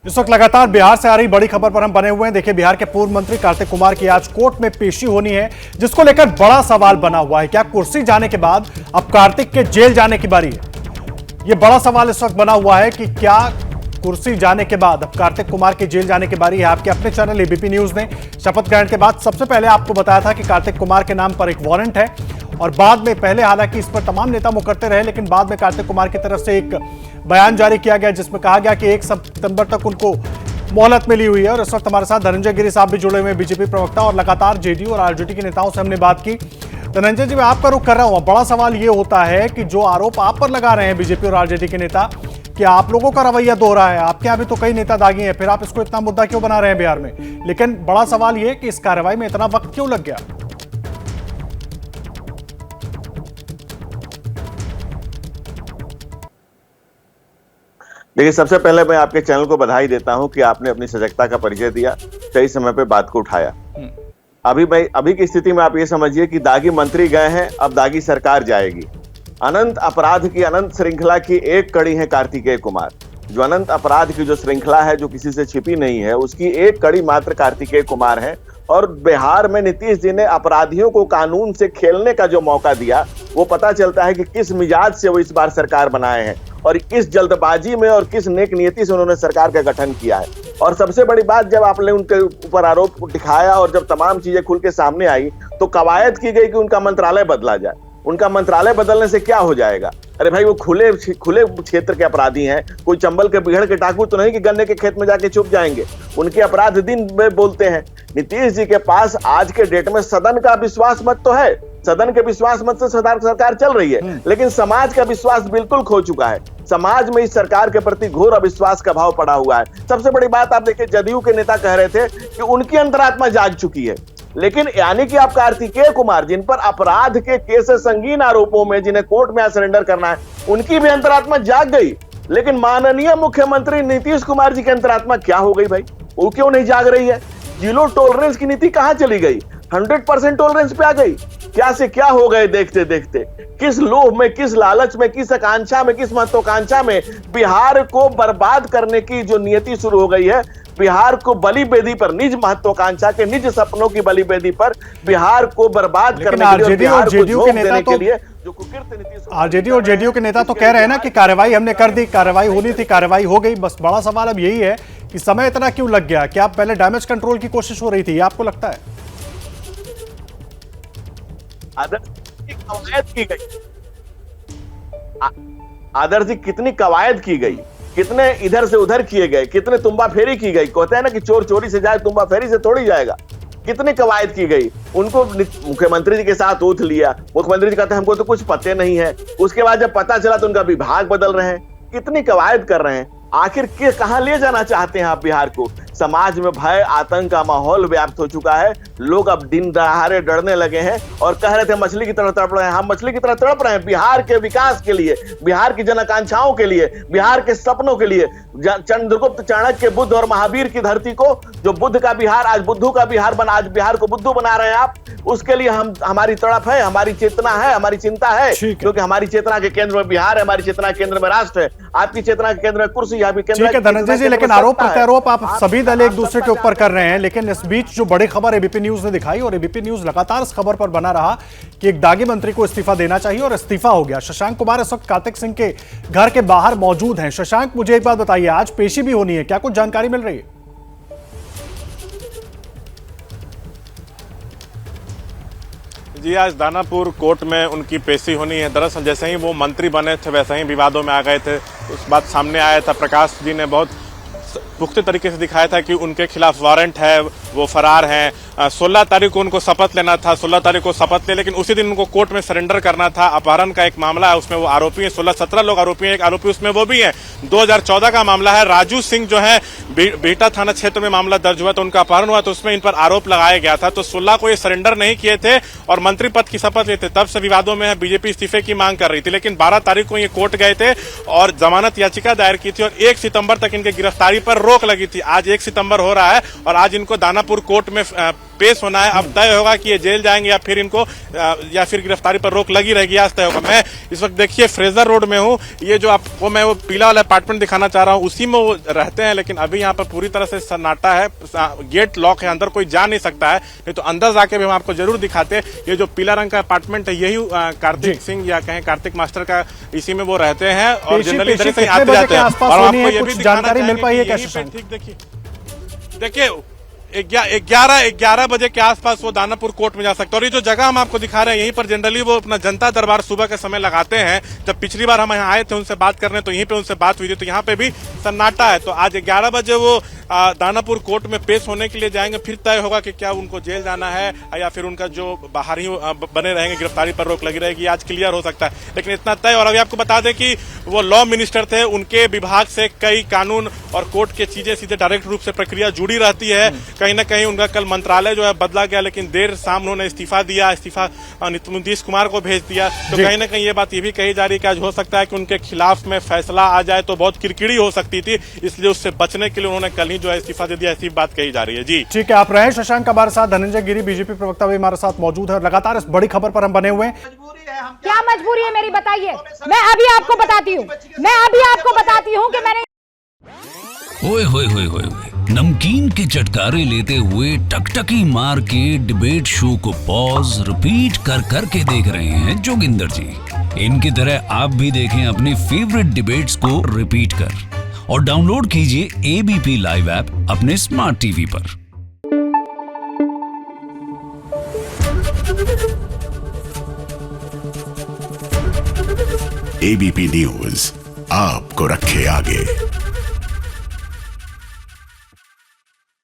इस वक्त लगातार बिहार से आ रही बड़ी खबर पर हम बने हुए हैं। देखिए, बिहार के पूर्व मंत्री कार्तिक कुमार की आज कोर्ट में पेशी होनी है, जिसको लेकर बड़ा सवाल बना हुआ है। क्या कुर्सी जाने के बाद अब कार्तिक के जेल जाने की बारी है? यह बड़ा सवाल इस वक्त बना हुआ है कि क्या कुर्सी जाने के बाद अब कार्तिक कुमार के जेल जाने की बारी है। आपके अपने चैनल एबीपी न्यूज ने शपथ ग्रहण के बाद सबसे पहले आपको बताया था कि कार्तिक कुमार के नाम पर एक वारंट है, और बाद में पहले हालांकि इस पर तमाम नेता मुकरते रहे, लेकिन बाद में कार्तिक कुमार की तरफ से एक बयान जारी किया गया जिसमें कहा गया कि 1 सितंबर तक उनको मोहलत मिली हुई है। और इस वक्त हमारे साथ धनंजय गिरी साहब भी जुड़े हुए हैं, बीजेपी प्रवक्ता, और लगातार जेडीयू और आरजेडी के नेताओं से हमने बात की। धनंजय जी, मैं आपका रुख कर रहा हूं। बड़ा सवाल यह होता है कि जो आरोप आप पर लगा रहे हैं बीजेपी और आरजेडी के नेता, कि आप लोगों का रवैया दोहरा है, आपके यहाँ भी तो कई नेता दागी हैं, फिर आप इसको इतना मुद्दा क्यों बना रहे हैं बिहार में? लेकिन बड़ा सवाल यह कि इस कार्रवाई में इतना वक्त क्यों लग गया? देखिए, सबसे पहले मैं आपके चैनल को बधाई देता हूं कि आपने अपनी सजगता का परिचय दिया, सही समय पे बात को उठाया। अभी की स्थिति में आप ये समझिए कि दागी मंत्री गए हैं, अब दागी सरकार जाएगी। अनंत अपराध की अनंत श्रृंखला की एक कड़ी है कार्तिकेय कुमार। जो अनंत अपराध की जो श्रृंखला है, जो किसी से छिपी नहीं है, उसकी एक कड़ी मात्र कार्तिकेय कुमार है। और बिहार में नीतीश जी ने अपराधियों को कानून से खेलने का जो मौका दिया, वो पता चलता है कि किस मिजाज से वो इस बार सरकार बनाए हैं और किस जल्दबाजी में और किस नेक नियति से उन्होंने सरकार का गठन किया है। और सबसे बड़ी बात, जब आपने उनके ऊपर आरोप दिखाया और जब तमाम चीजें खुल के सामने आई, तो कवायद की गई कि उनका मंत्रालय बदला जाए। उनका मंत्रालय बदलने से क्या हो जाएगा? अरे भाई, वो खुले क्षेत्र के अपराधी हैं, कोई चंबल के बिगड़ के टाकू तो नहीं कि गन्ने के खेत में जाके छुप जाएंगे। उनके अपराध दिन में बोलते हैं। नीतीश जी के पास आज के डेट में सदन का विश्वास मत तो है, सदन के विश्वास मत से सरकार चल रही है, लेकिन समाज का विश्वास बिल्कुल खो चुका है। समाज में इस सरकार के प्रति घोर अविश्वास का भाव पड़ा हुआ है। सबसे बड़ी बात, आप देखिए, जदयू के नेता कह रहे थे कि उनकी अंतरात्मा जाग चुकी है, लेकिन यानी कि आप कार्तिकेय कुमार, जिन पर अपराध के केस संगीन आरोपों में, जिन्हें कोर्ट में सरेंडर करना है, उनकी भी अंतरात्मा जाग गई। लेकिन माननीय मुख्यमंत्री नीतीश कुमार जी की अंतरात्मा क्या हो गई भाई? वो क्यों नहीं जाग रही है? जीरो टॉलरेंस की नीति कहां चली गई? 100% टॉलरेंस पे आ गई। क्या से क्या हो गए देखते देखते। किस लोभ में, किस लालच में, किस आकांक्षा में, किस महत्वाकांक्षा में बिहार को बर्बाद करने की जो नियति शुरू हो गई है, बिहार को बलि बेदी पर, निज महत्वाकांक्षा के, निज सपनों की बलि बेदी पर बिहार को बर्बाद करने के लिए, आरजेडी और जेडीयू के नेता तो कह रहे हैं ना कि कार्रवाई हमने कर दी, कार्रवाई होनी थी, कार्रवाई हो गई। बस बड़ा सवाल अब यही है कि समय इतना क्यों लग गया? क्या पहले डैमेज कंट्रोल की कोशिश हो रही थी, आपको लगता है? आदर्श जी, कितनी कवायद की गई, कितने इधर से उधर किए गए, कितने तुम्बा फेरी की गई। कहते हैं ना कि चोर चोरी से जाए, तुम्बा फेरी से थोड़ी जाएगा। कितनी कवायद की गई। उनको मुख्यमंत्री जी के साथ उठ लिया, मुख्यमंत्री जी कहते हैं हमको तो कुछ पते नहीं है। उसके बाद जब पता चला तो उनका विभाग बदल रहे हैं। कितनी कवायद कर रहे हैं। आखिर कहां ले जाना चाहते हैं आप बिहार को? समाज में भय, आतंक का माहौल व्याप्त हो चुका है। लोग अब दिन दहाड़े डरने लगे हैं और कह रहे थे मछली की तरह तड़प रहे हैं। हम मछली की तरह तड़प रहे हैं बिहार के विकास के लिए, बिहार की जनआकांक्षाओं के लिए, बिहार के सपनों के लिए। चंद्रगुप्त, चाणक्य, बुद्ध और महावीर की धरती को, जो बुद्ध का बिहार आज बुद्धू का बिहार बना, आज बिहार को बुद्धू बना रहे हैं आप। उसके लिए हमारी तड़प है, हमारी चेतना है, हमारी चिंता है, क्योंकि हमारी चेतना के केंद्र में बिहार है, हमारी चेतना के केंद्र में राष्ट्र है। आपकी चेतना के केंद्र में कुर्सी, ठीक है धनंजय जी, लेकिन आरोप प्रत्यारोप आप सभी दल एक दूसरे के ऊपर कर रहे हैं। लेकिन इस बीच जो बड़ी खबर एबीपी न्यूज ने दिखाई, और एबीपी न्यूज लगातार इस खबर पर बना रहा कि एक दागी मंत्री को इस्तीफा देना चाहिए, और इस्तीफा हो गया। शशांक कुमार इस वक्त कार्तिक सिंह के घर के बाहर मौजूद हैं। शशांक, मुझे एक बात बताइए, आज पेशी भी होनी है, क्या कुछ जानकारी मिल रही है? जी, आज दानापुर कोर्ट में उनकी पेशी होनी है। दरअसल जैसे ही वो मंत्री बने थे, वैसे ही विवादों में आ गए थे। उस बात सामने आया था। प्रकाश जी ने बहुत पुख्ते तरीके से दिखाया था कि उनके खिलाफ वारंट है, वो फरार हैं। 16 तारीख को उनको शपथ लेना था, 16 तारीख को शपथ ले, लेकिन उसी दिन उनको कोर्ट में सरेंडर करना था। अपहरण का एक मामला है, उसमें वो आरोपी हैं। 16-17 लोग आरोपी हैं, एक आरोपी उसमें वो भी है। 2014 का मामला है। राजू सिंह जो है, बिहटा थाना क्षेत्र में मामला दर्ज हुआ, तो उनका अपहरण हुआ, तो उसमें इन पर आरोप लगाया गया था। तो 16 को ये सरेंडर नहीं किए थे और मंत्री पद की शपथ लेते, तब से विवादों में है। बीजेपी इस्तीफे की मांग कर रही थी, लेकिन 12 तारीख को ये कोर्ट गए थे और जमानत याचिका दायर की थी, और 1 सितंबर तक इनके गिरफ्तारी पर रोक लगी थी। आज 1 सितंबर हो रहा है और आज इनको दानापुर कोर्ट में पेश होना है। अब तय होगा कि ये जेल जाएंगे या फिर गिरफ्तारी पर रोक लगी रहेगी, आज तय होगा। मैं इस वक्त देखिए फ्रेजर रोड में हूँ। ये जो आपको मैं वो पीला वाला अपार्टमेंट दिखाना चाह रहा हूँ, उसी में वो रहते हैं, लेकिन अभी यहाँ पर पूरी तरह से सन्नाटा है, गेट लॉक है, अंदर कोई जा नहीं सकता है। नहीं तो अंदर जाके भी हम आपको जरूर दिखाते। ये जो पीला रंग का अपार्टमेंट है, यही कार्तिक सिंह या कहें कार्तिक मास्टर का, इसी में वो रहते हैं और जनरली इधर से आते जाते हैं। और आपको ये भी जानकारी मिल पाई है क्या? ठीक देखिए 11 बजे के आसपास वो दानापुर कोर्ट में जा सकते हैं। और ये जो जगह हम आपको दिखा रहे हैं, यहीं पर जनरली वो अपना जनता दरबार सुबह के समय लगाते हैं। जब पिछली बार हम यहाँ आए थे उनसे बात करने, तो यहीं पे उनसे बात हुई थी, तो यहाँ पे भी सन्नाटा है। तो आज 11 बजे वो दानापुर कोर्ट में पेश होने के लिए जाएंगे। फिर तय होगा कि क्या उनको जेल जाना है या फिर उनका जो बाहर ही बने रहेंगे, गिरफ्तारी पर रोक लगी रहेगी, आज क्लियर हो सकता है। लेकिन इतना तय। और अभी आपको बता दें कि वो लॉ मिनिस्टर थे, उनके विभाग से कई कानून और कोर्ट के चीजें सीधे डायरेक्ट रूप से प्रक्रिया जुड़ी रहती है। कहीं ना कहीं उनका कल मंत्रालय जो है बदला गया, लेकिन देर शाम उन्होंने इस्तीफा दिया, नीतीश कुमार को भेज दिया। तो कहीं ना कहीं ये बात ये भी कही जा रही है कि आज हो सकता है कि उनके खिलाफ में फैसला आ जाए तो बहुत किरकिरी हो सकती थी, इसलिए उससे बचने के लिए उन्होंने कल ही जो है इस्तीफा दे दिया, ऐसी बात कही जा रही है। जी ठीक है, आप रहे शशांक का हमारे साथ। धनंजय गिरी बीजेपी प्रवक्ता भी हमारे साथ मौजूद है। लगातार इस बड़ी खबर पर हम बने हुए हैं। क्या मजबूरी है मेरी, बताइए। मैं अभी आपको बताती हूँ कि मैंने ओए होए होए होए नमकीन के चटकारे लेते हुए टकटकी मार के डिबेट शो को पॉज रिपीट कर करके देख रहे हैं जोगिंदर जी। इनकी तरह आप भी देखें अपनी फेवरेट डिबेट्स को रिपीट कर और डाउनलोड कीजिए एबीपी लाइव ऐप अपने स्मार्ट टीवी पर। एबीपी न्यूज आपको रखे आगे।